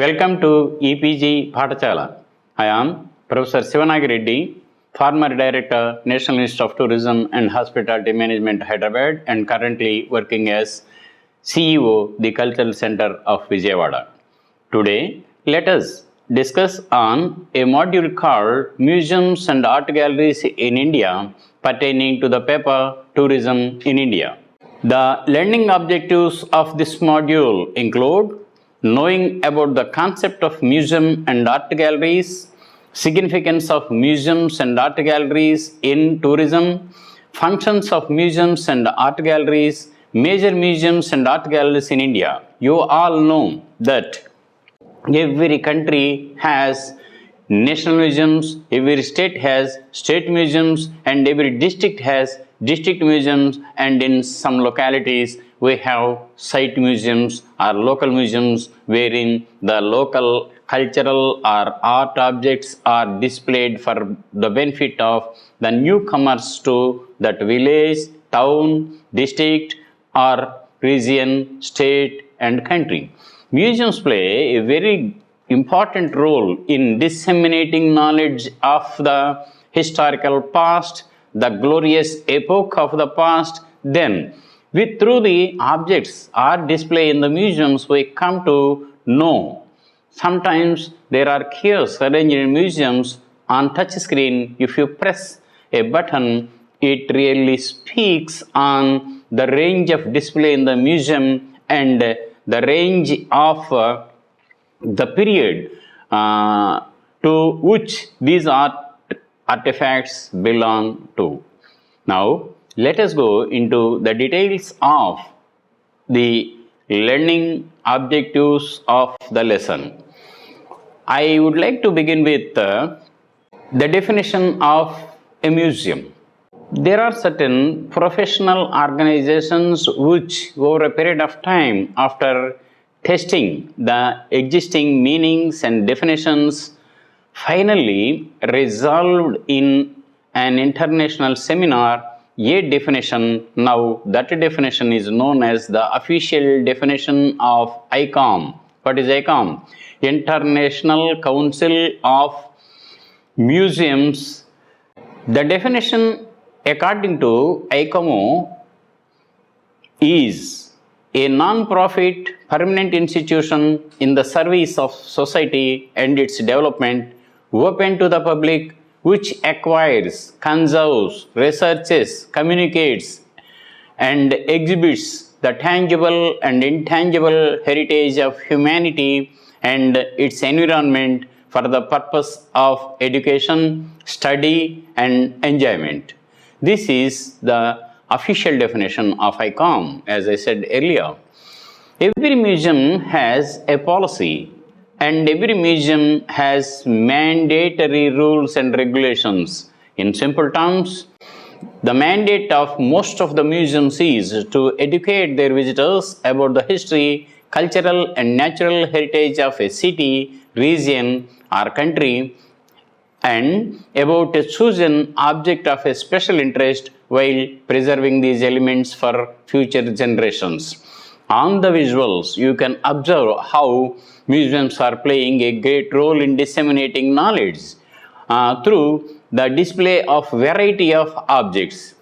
Welcome to EPG Pathachala. I am Professor Sivanagi Reddy, former Director, National Institute of Tourism and Hospitality Management, Hyderabad, and currently working as CEO, the Cultural Center of Vijayawada. Today, let us discuss on a module called Museums and Art Galleries in India pertaining to the paper Tourism in India. The learning objectives of this module include knowing about the concept of museum and art galleries, significance of museums and art galleries in tourism, functions of museums and art galleries, major museums and art galleries in India. You all know that every country has national museums, every state has state museums, and every district has district museums, and in some localities we have site museums or local museums wherein the local cultural or art objects are displayed for the benefit of the newcomers to that village, town, district or region, state and country. Museums play a very important role in disseminating knowledge of the historical past, the glorious epoch of the past. Then, through the objects are displayed in the museums, we come to know. Sometimes there are kiosks arranged in museums on touch screen. If you press a button, it really speaks on the range of display in the museum and the range of the period to which these artifacts belong to. Now, let us go into the details of the learning objectives of the lesson. I would like to begin with the definition of a museum. There are certain professional organizations which, over a period of time, after testing the existing meanings and definitions, finally resolved in an international seminar a definition. Now that definition is known as the official definition of ICOM. What is ICOM? International Council of Museums. The definition according to ICOMO is a non-profit permanent institution in the service of society and its development, open to the public, which acquires, conserves, researches, communicates, and exhibits the tangible and intangible heritage of humanity and its environment for the purpose of education, study, and enjoyment. This is the official definition of ICOM, as I said earlier. Every museum has a policy and every museum has mandatory rules and regulations. In simple terms, the mandate of most of the museums is to educate their visitors about the history, cultural and natural heritage of a city, region or country, and about a chosen object of a special interest while preserving these elements for future generations. On the visuals, you can observe how museums are playing a great role in disseminating knowledge through the display of variety of objects.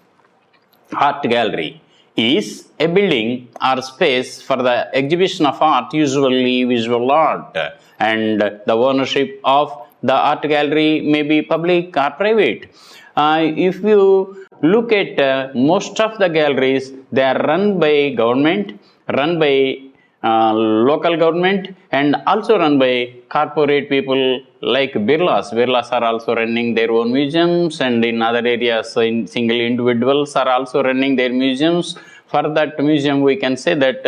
Art gallery is a building or space for the exhibition of art, usually visual art, and the ownership of the art gallery may be public or private. If you look at most of the galleries, they are run by government, run by local government, and also run by corporate people like Birlas. Birlas are also running their own museums, and in other areas, single individuals are also running their museums. For that museum, we can say that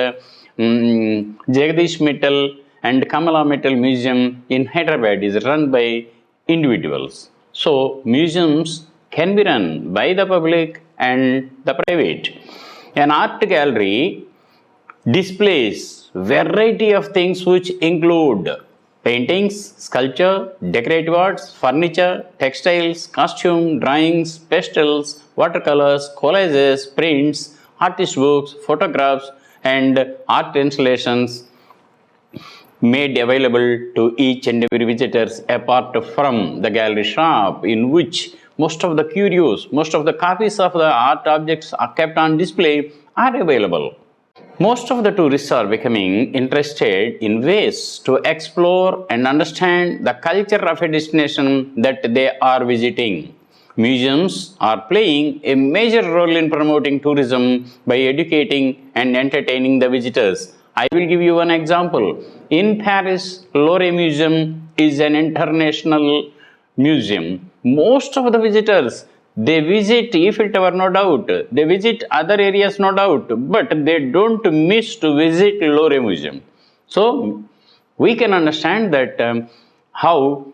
Jagdish Mittal and Kamala Mittal Museum in Hyderabad is run by individuals. So, museums can be run by the public and the private. An art gallery displays variety of things which include paintings, sculpture, decorative arts, furniture, textiles, costume, drawings, pastels, watercolors, collages, prints, artist books, photographs, and art installations. made available to each and every visitors apart from the gallery shop, in which most of the curios, most of the copies of the art objects are kept on display are available. Most of the tourists are becoming interested in ways to explore and understand the culture of a destination that they are visiting. Museums are playing a major role in promoting tourism by educating and entertaining the visitors. I will give you one example. In Paris, Louvre Museum is an international museum. Most of the visitors, they visit Eiffel Tower, no doubt. They visit other areas, no doubt. But they don't miss to visit Louvre Museum. So we can understand that how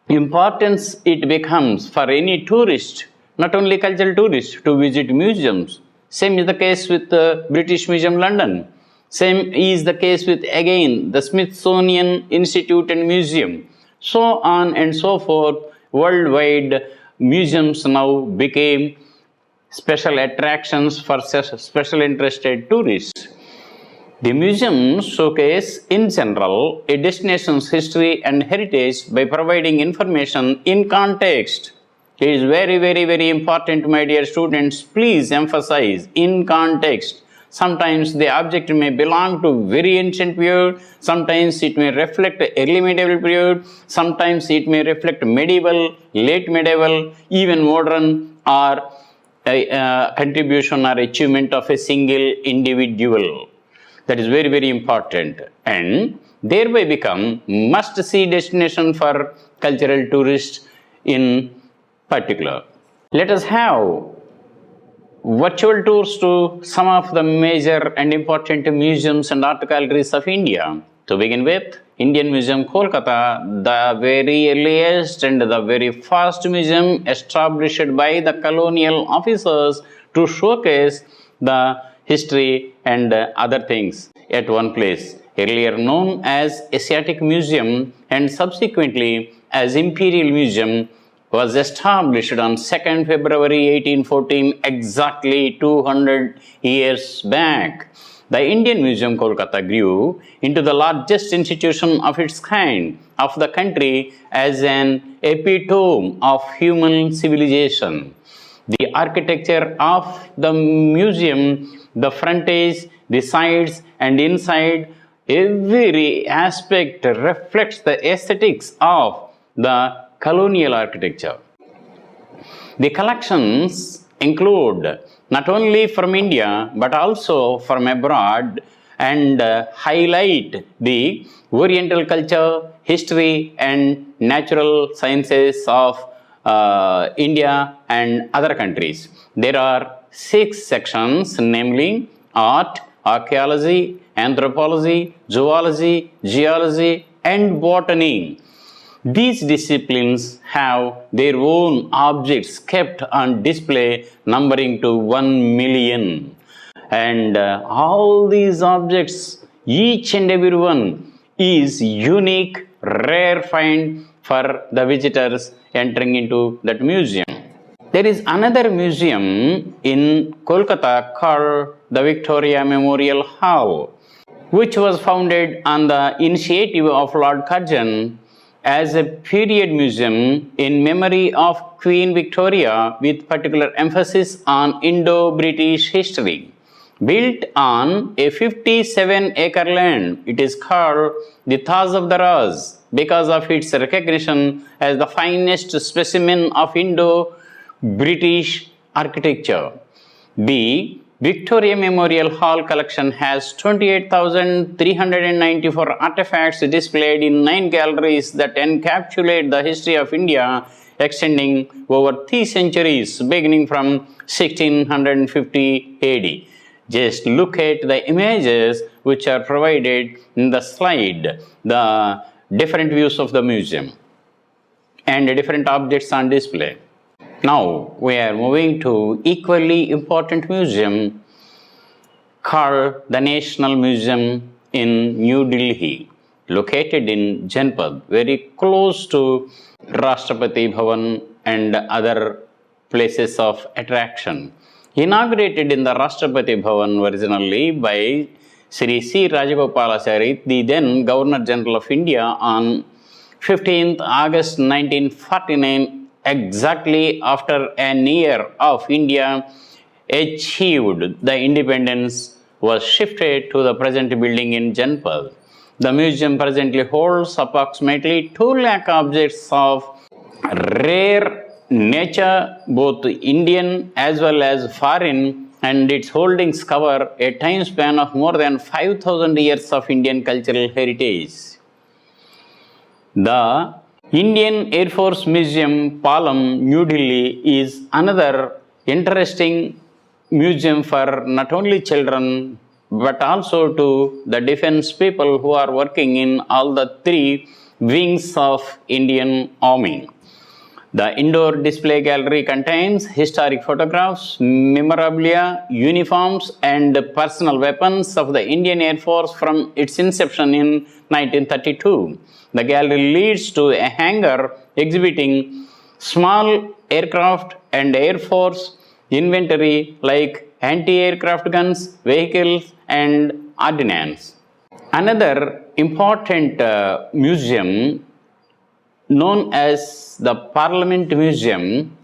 importance it becomes for any tourist, not only cultural tourist, to visit museums. Same is the case with the British Museum, London. Same is the case with, again, the Smithsonian Institute and Museum. So on and so forth. Worldwide, museums now became special attractions for special interested tourists. The museums showcase, in general, a destination's history and heritage by providing information in context. It is very, very, very important, my dear students. Please emphasize in context. Sometimes the object may belong to very ancient period. Sometimes it may reflect early medieval period. Sometimes it may reflect medieval, late medieval, even modern, or contribution or achievement of a single individual. That is very, very important, and thereby become must-see destination for cultural tourists in particular. Let us have virtual tours to some of the major and important museums and art galleries of India. To begin with, Indian Museum, Kolkata, the very earliest and the very first museum established by the colonial officers to showcase the history and other things at one place, earlier known as Asiatic Museum and subsequently as Imperial Museum, was established on 2nd February 1814, exactly 200 years back. The Indian Museum, Kolkata, grew into the largest institution of its kind of the country as an epitome of human civilization. The architecture of the museum, the frontage, the sides and inside, every aspect reflects the aesthetics of the colonial architecture. The collections include not only from India but also from abroad and highlight the Oriental culture, history and natural sciences of India and other countries. There are 6 sections, namely art, archaeology, anthropology, zoology, geology and botany. These disciplines have their own objects kept on display numbering to 1 million. And all these objects, each and every one, is unique, rare find for the visitors entering into that museum. There is another museum in Kolkata called the Victoria Memorial Hall, which was founded on the initiative of Lord Curzon as a period museum in memory of Queen Victoria, with particular emphasis on Indo-British history. Built on a 57-acre land, it is called the Taj of the Raz because of its recognition as the finest specimen of Indo-British architecture. The Victoria Memorial Hall collection has 28,394 artifacts displayed in 9 galleries that encapsulate the history of India, extending over 3 centuries, beginning from 1650 AD. Just look at the images which are provided in the slide, the different views of the museum and different objects on display. Now we are moving to equally important museum called the National Museum in New Delhi, located in Janpad, very close to Rashtrapati Bhavan and other places of attraction. Inaugurated in the Rashtrapati Bhavan originally by Sri C. Rajagopalachari, the then Governor General of India, on 15th August 1949, exactly after an year of India achieved the independence, was shifted to the present building in Janpal. The museum presently holds approximately 2 lakh objects of rare nature, both Indian as well as foreign, and its holdings cover a time span of more than 5,000 years of Indian cultural heritage. The Indian Air Force Museum, Palam, New Delhi, is another interesting museum for not only children but also to the defense people who are working in all the three wings of Indian Army. The indoor display gallery contains historic photographs, memorabilia, uniforms, and personal weapons of the Indian Air Force from its inception in 1932. The gallery leads to a hangar exhibiting small aircraft and Air Force inventory like anti-aircraft guns, vehicles, and ordnance. Another important museum known as the Parliament Museum,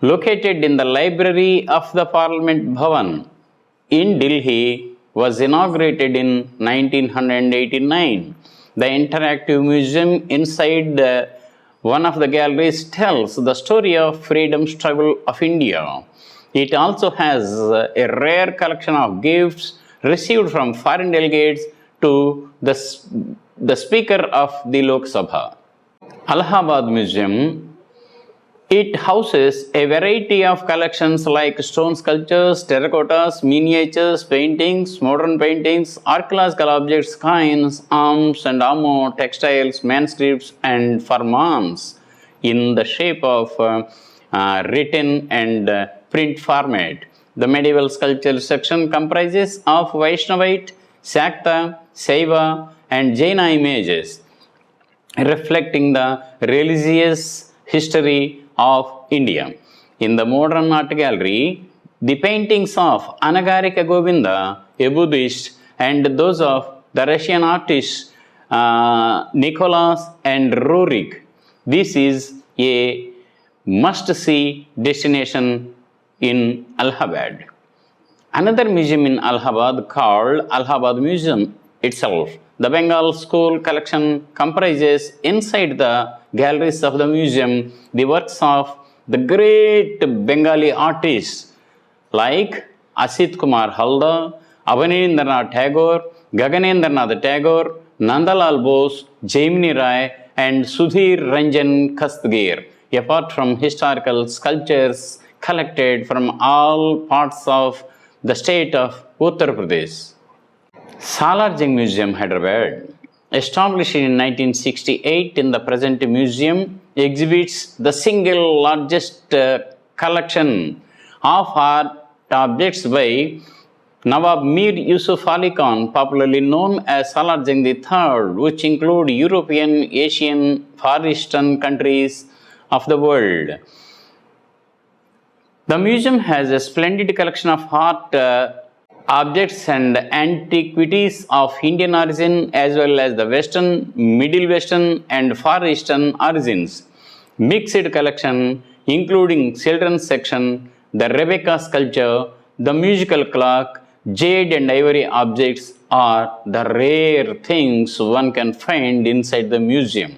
located in the library of the Parliament Bhavan in Delhi, was inaugurated in 1989. The interactive museum inside one of the galleries tells the story of freedom struggle of India. It also has a rare collection of gifts received from foreign delegates to the Speaker of the Lok Sabha. Allahabad Museum, it houses a variety of collections like stone sculptures, terracottas, miniatures, paintings, modern paintings, archaeological objects, coins, arms and ammo, textiles, manuscripts, and farmans in the shape of written and print format. The medieval sculpture section comprises of Vaishnavite, Shakta, Saiva, and Jaina images, reflecting the religious history of India. In the modern art gallery, the paintings of Anagarika Govinda, a Buddhist, and those of the Russian artists Nicholas and Roerich. This is a must-see destination in Allahabad. Another museum in Allahabad called Allahabad Museum itself. The Bengal School collection comprises inside the galleries of the museum the works of the great Bengali artists like Asit Kumar Halda, Abanindranath Tagore, Gaganendranath Tagore, Nandalal Bose, Jaimini Rai, and Sudhir Ranjan Kastgir, apart from historical sculptures collected from all parts of the state of Uttar Pradesh. Salarjung Museum, Hyderabad, established in 1968 in the present museum, exhibits the single largest collection of art objects by Nawab Mir Yusuf Ali Khan, popularly known as Salarjung III, which include European, Asian, Far Eastern countries of the world. The museum has a splendid collection of art objects and antiquities of Indian origin as well as the Western, Middle Western, and Far Eastern origins. Mixed collection including children's section, the Rebecca sculpture, the musical clock, jade and ivory objects are the rare things one can find inside the museum.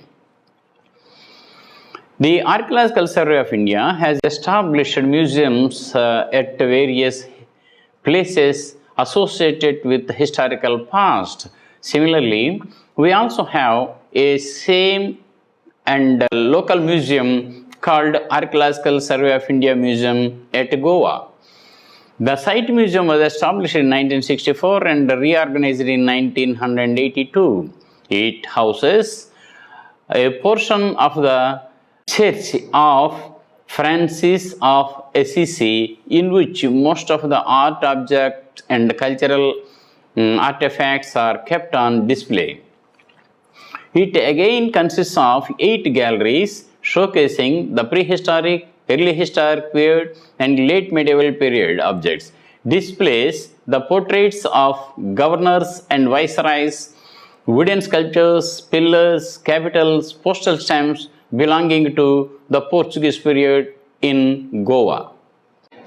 The Archaeological Survey of India has established museums at various places associated with the historical past. Similarly, we also have a same and local museum called Archaeological Survey of India Museum at Goa. The site museum was established in 1964 and reorganized in 1982. It houses a portion of the Church of Francis of Assisi, in which most of the art objects and cultural artifacts are kept on display. It again consists of 8 galleries showcasing the prehistoric, early historic period, and late medieval period objects. displays the portraits of governors and viceroys, wooden sculptures, pillars, capitals, postal stamps belonging to the Portuguese period in Goa.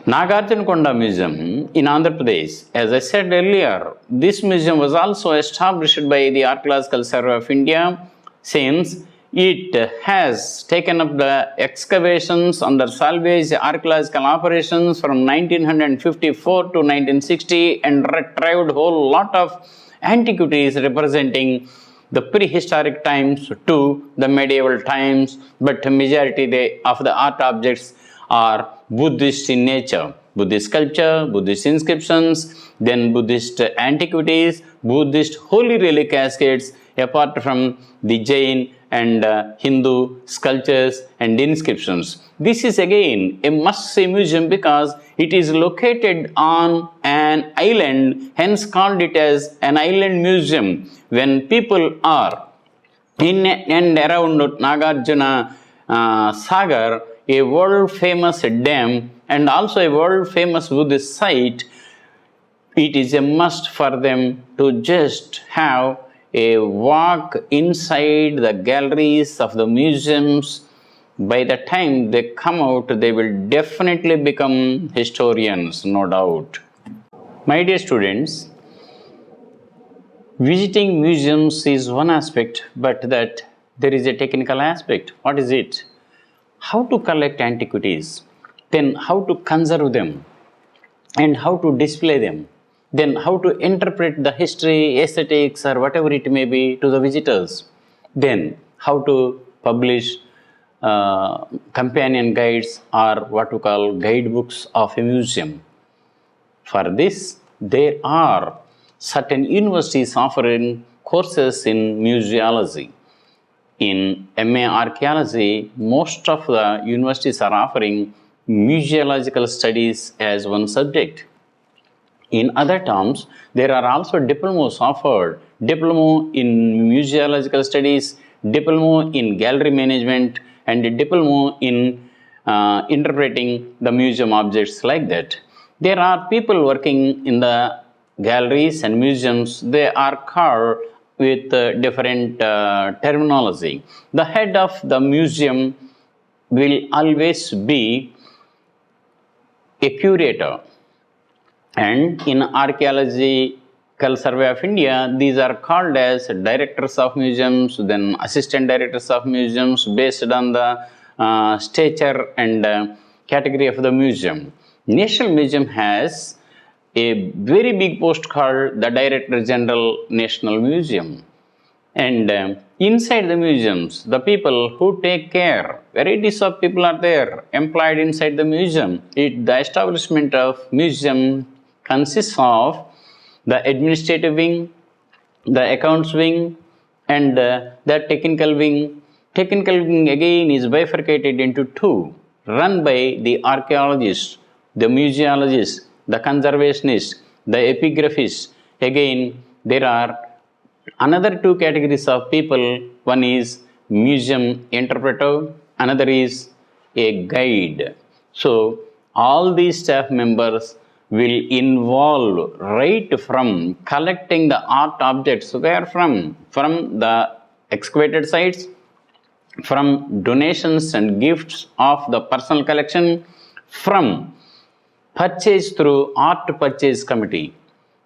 Nagarjunakonda Museum in Andhra Pradesh, as I said earlier, this museum was also established by the Archaeological Survey of India since it has taken up the excavations under salvage archaeological operations from 1954 to 1960 and retrieved a whole lot of antiquities representing the prehistoric times to the medieval times, but majority of the art objects are Buddhist in nature. Buddhist sculpture, Buddhist inscriptions, then Buddhist antiquities, Buddhist holy relic caskets, apart from the Jain and Hindu sculptures and inscriptions. This is again a must-see museum because it is located on an island, hence called it as an island museum. When people are in and around Nagarjuna Sagar, a world famous dam and also a world famous Buddhist site, it is a must for them to just have a walk inside the galleries of the museums. By the time they come out, they will definitely become historians, no doubt. My dear students, visiting museums is one aspect, but that there is a technical aspect. What is it? How to collect antiquities, then how to conserve them, and how to display them, then how to interpret the history, aesthetics, or whatever it may be to the visitors, then how to publish companion guides or what we call guidebooks of a museum. For this, there are certain universities offering courses in museology. In MA Archaeology, most of the universities are offering museological studies as one subject. In other terms, there are also diplomas offered, diploma in museological studies, diploma in gallery management, and a diploma in interpreting the museum objects like that. There are people working in the galleries and museums. They are called with different terminology. The head of the museum will always be a curator, and in Archaeological Survey of India, these are called as directors of museums, then assistant directors of museums based on the stature and category of the museum. National Museum has a very big post called the Director General National Museum. And inside the museums, the people who take care, varieties of people are there employed inside the museum. The establishment of museum consists of the administrative wing, the accounts wing, and the technical wing. Technical wing again is bifurcated into two, run by the archaeologists, the museologists, the conservationists, the epigraphists. Again, there are another two categories of people. One is museum interpreter, another is a guide. So, all these staff members will involve right from collecting the art objects. Where from? From the excavated sites, from donations and gifts of the personal collection, from purchase through art purchase committee.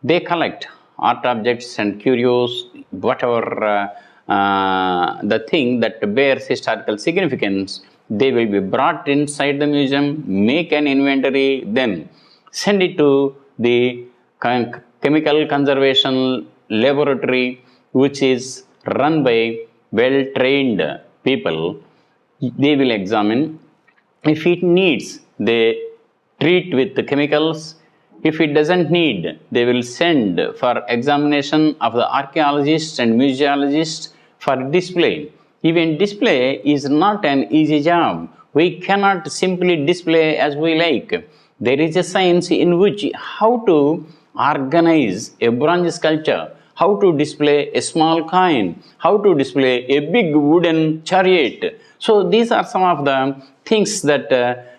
They collect art objects and curios, whatever the thing that bears historical significance. They will be brought inside the museum, make an inventory, then send it to the chemical conservation laboratory, which is run by well-trained people. They will examine. If it needs, they treat with the chemicals. If it doesn't need, they will send for examination of the archaeologists and museologists for display. Even display is not an easy job. We cannot simply display as we like. There is a science in which how to organize a bronze sculpture, how to display a small coin, how to display a big wooden chariot. So these are some of the things that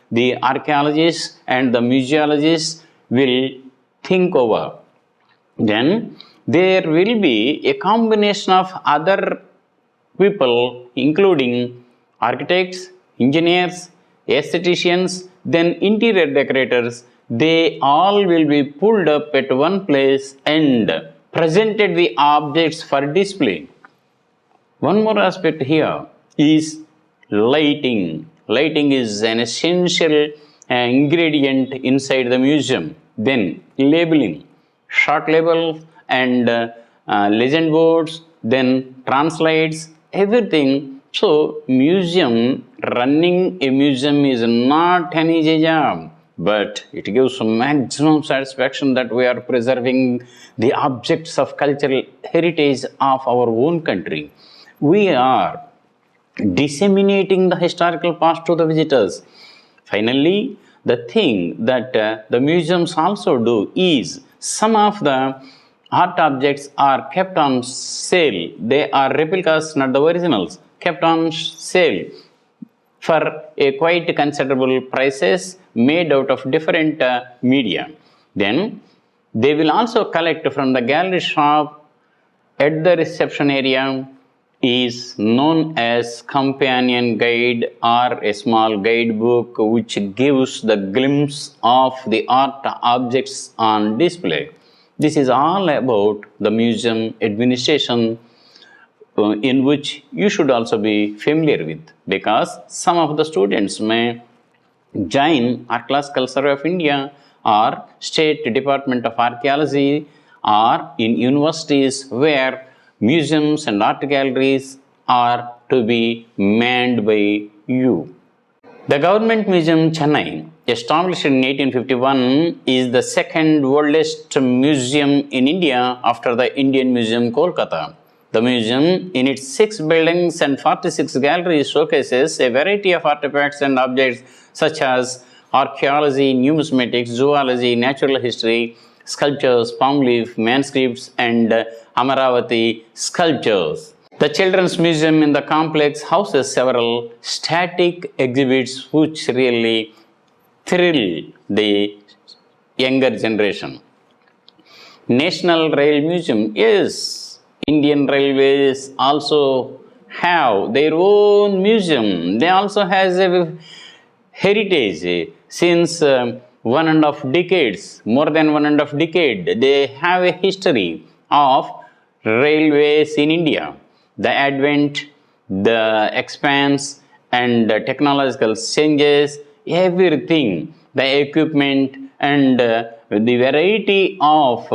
the archaeologists and the museologists will think over. Then there will be a combination of other people, including architects, engineers, aestheticians, then interior decorators. They all will be pulled up at one place and presented the objects for display. One more aspect here is lighting. Lighting is an essential ingredient inside the museum. Then labeling, short labels and legend boards, then translates, everything. So running a museum is not an easy job, but it gives maximum satisfaction that we are preserving the objects of cultural heritage of our own country. We are disseminating the historical past to the visitors. Finally, the thing that the museums also do is some of the art objects are kept on sale. They are replicas, not the originals, kept on sale for a quite considerable prices made out of different media. Then they will also collect from the gallery shop at the reception area is known as companion guide or a small guidebook which gives the glimpse of the art objects on display. This is all about the museum administration in which you should also be familiar with, because some of the students may join Archaeological Survey of India or State Department of Archaeology or in universities where museums and art galleries are to be manned by you. The Government Museum Chennai, established in 1851, is the second oldest museum in India after the Indian Museum Kolkata. The museum, in its 6 buildings and 46 galleries, showcases a variety of artifacts and objects such as archaeology, numismatics, zoology, natural history, sculptures, palm leaf, manuscripts, and Amaravati sculptures. The Children's Museum in the complex houses several static exhibits which really thrill the younger generation. National Rail Museum, yes, Indian Railways also have their own museum. They also has a heritage since 1.5 decades, more than 1.5 decade. They have a history of railways in India. The advent, the expanse, and the technological changes, everything, the equipment and the variety of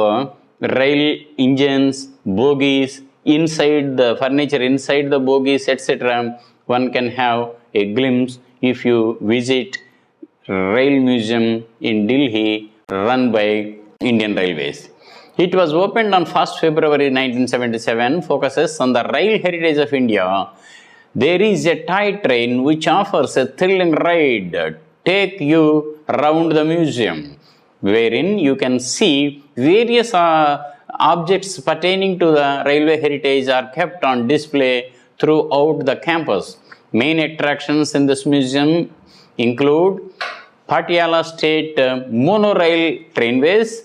rail engines, bogies, inside the furniture, inside the bogies, etc. One can have a glimpse if you visit Rail Museum in Delhi run by Indian Railways. It was opened on 1st February 1977, focuses on the rail heritage of India. There is a toy train which offers a thrilling ride, take you around the museum, wherein you can see various objects pertaining to the railway heritage are kept on display throughout the campus. Main attractions in this museum include Patiala State Monorail Trainways,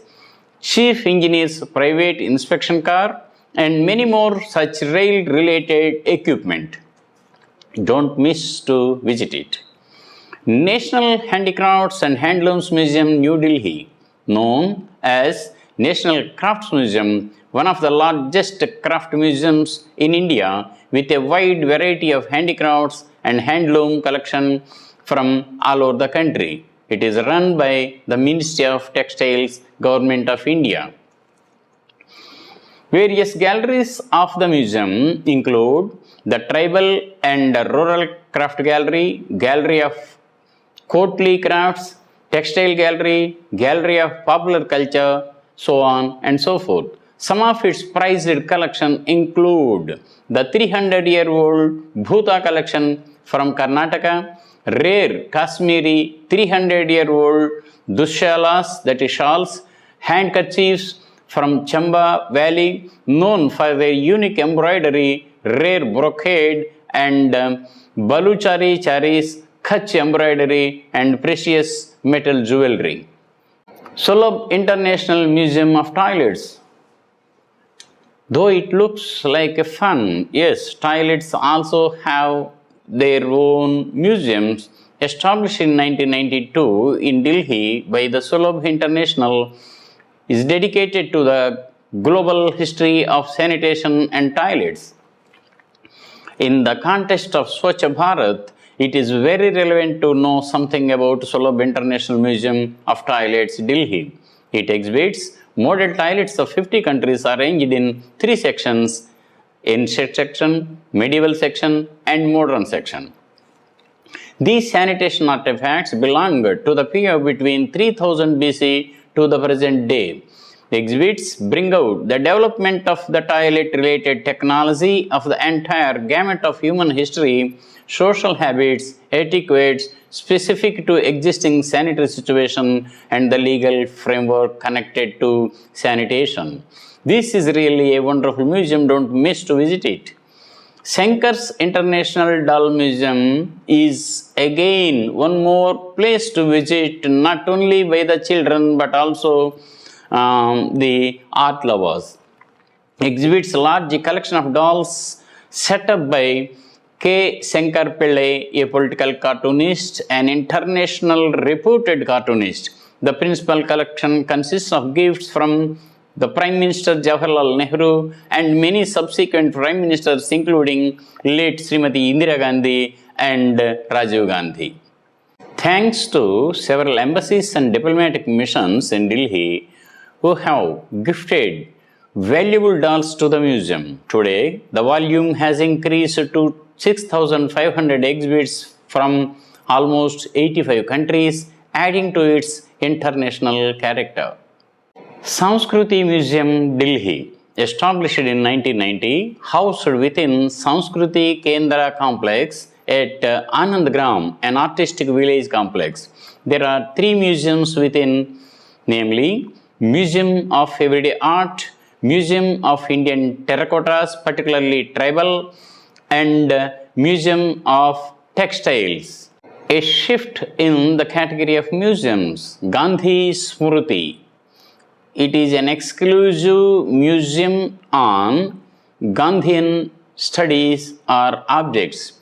Chief Engineer's private inspection car, and many more such rail-related equipment. Don't miss to visit it. National Handicrafts and Handlooms Museum, New Delhi, known as National Crafts Museum, one of the largest craft museums in India with a wide variety of handicrafts and handloom collection from all over the country. It is run by the Ministry of Textiles, Government of India. Various galleries of the museum include the Tribal and Rural Craft Gallery, Gallery of Courtly Crafts, Textile Gallery, Gallery of Popular Culture, so on and so forth. Some of its prized collection include the 300-year-old Bhuta collection from Karnataka, rare Kashmiri 300-year-old Dushalas, that is shawls, handkerchiefs from Chamba Valley, known for their unique embroidery, rare brocade, and Baluchari charis, Kutch embroidery, and precious metal jewelry. Sulabh International Museum of Toilets. Though it looks like a fun, yes, toilets also have their own museums. Established in 1992 in Delhi by the Sulabh International, is dedicated to the global history of sanitation and toilets. In the context of Swachh Bharat, it is very relevant to know something about Sulabh International Museum of Toilets, Delhi. It exhibits model toilets of 50 countries arranged in three sections: ancient section, medieval section, and modern section. These sanitation artifacts belong to the period between 3000 BC to the present day. The exhibits bring out the development of the toilet related technology of the entire gamut of human history, social habits, etiquettes specific to existing sanitary situation, and the legal framework connected to sanitation. This is really a wonderful museum, don't miss to visit it. Sankar's International Doll Museum is again one more place to visit, not only by the children but also the art lovers. Exhibits large collection of dolls set up by K. Shankar Pillai, a political cartoonist, an international reputed cartoonist. The principal collection consists of gifts from the Prime Minister Jawaharlal Nehru and many subsequent Prime Ministers, including late Srimati Indira Gandhi and Rajiv Gandhi. Thanks to several embassies and diplomatic missions in Delhi who have gifted valuable dolls to the museum. Today, the volume has increased to 6,500 exhibits from almost 85 countries, adding to its international character. Samskruti Museum, Delhi, established in 1990, housed within Samskruti Kendra complex at Anandgram, an artistic village complex. There are three museums within, namely Museum of Everyday Art, Museum of Indian Terracottas, particularly tribal, and Museum of Textiles. A shift in the category of museums, Gandhi Smruti. It is an exclusive museum on Gandhian studies or objects.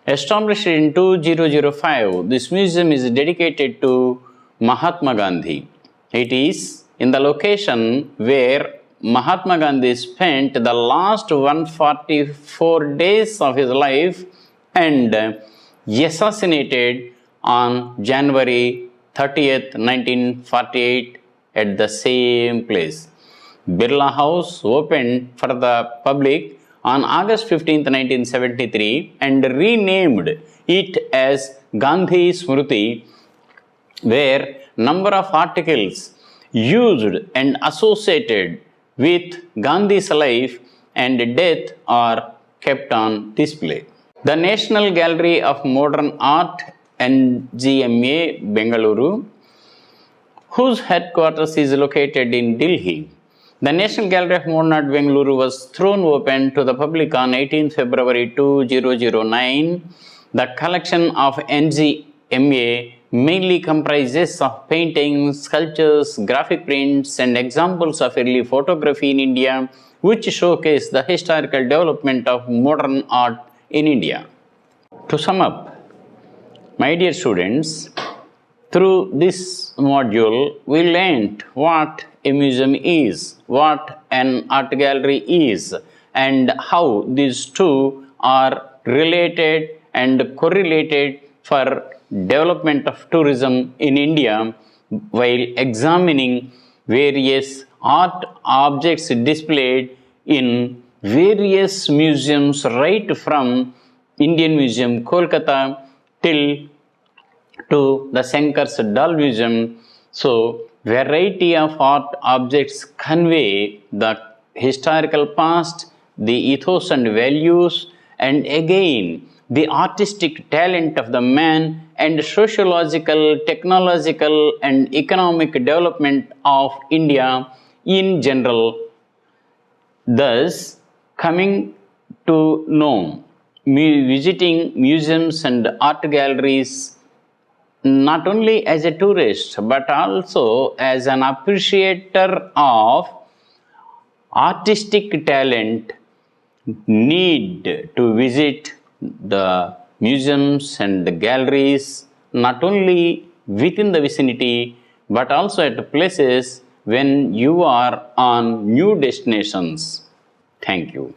Established in 2005, this museum is dedicated to Mahatma Gandhi. It is in the location where Mahatma Gandhi spent the last 144 days of his life and assassinated on January 30th, 1948 at the same place. Birla House opened for the public on August 15, 1973 and renamed it as Gandhi Smruti, where number of articles used and associated with Gandhi's life and death are kept on display. The National Gallery of Modern Art, NGMA, Bengaluru, whose headquarters is located in Delhi. The National Gallery of Modern Art, Bengaluru was thrown open to the public on 18 February 2009. The collection of NGMA mainly comprises of paintings, sculptures, graphic prints, and examples of early photography in India, which showcase the historical development of modern art in India. To sum up, my dear students, through this module, we learnt what a museum is, what an art gallery is, and how these two are related and correlated for development of tourism in India while examining various art objects displayed in various museums right from Indian Museum, Kolkata till to the Sankar's Doll Museum. So, variety of art objects convey the historical past, the ethos and values, and again the artistic talent of the man and sociological, technological, and economic development of India in general. Thus, coming to know, visiting museums and art galleries not only as a tourist but also as an appreciator of artistic talent, need to visit the museums and the galleries not only within the vicinity but also at places when you are on new destinations. Thank you.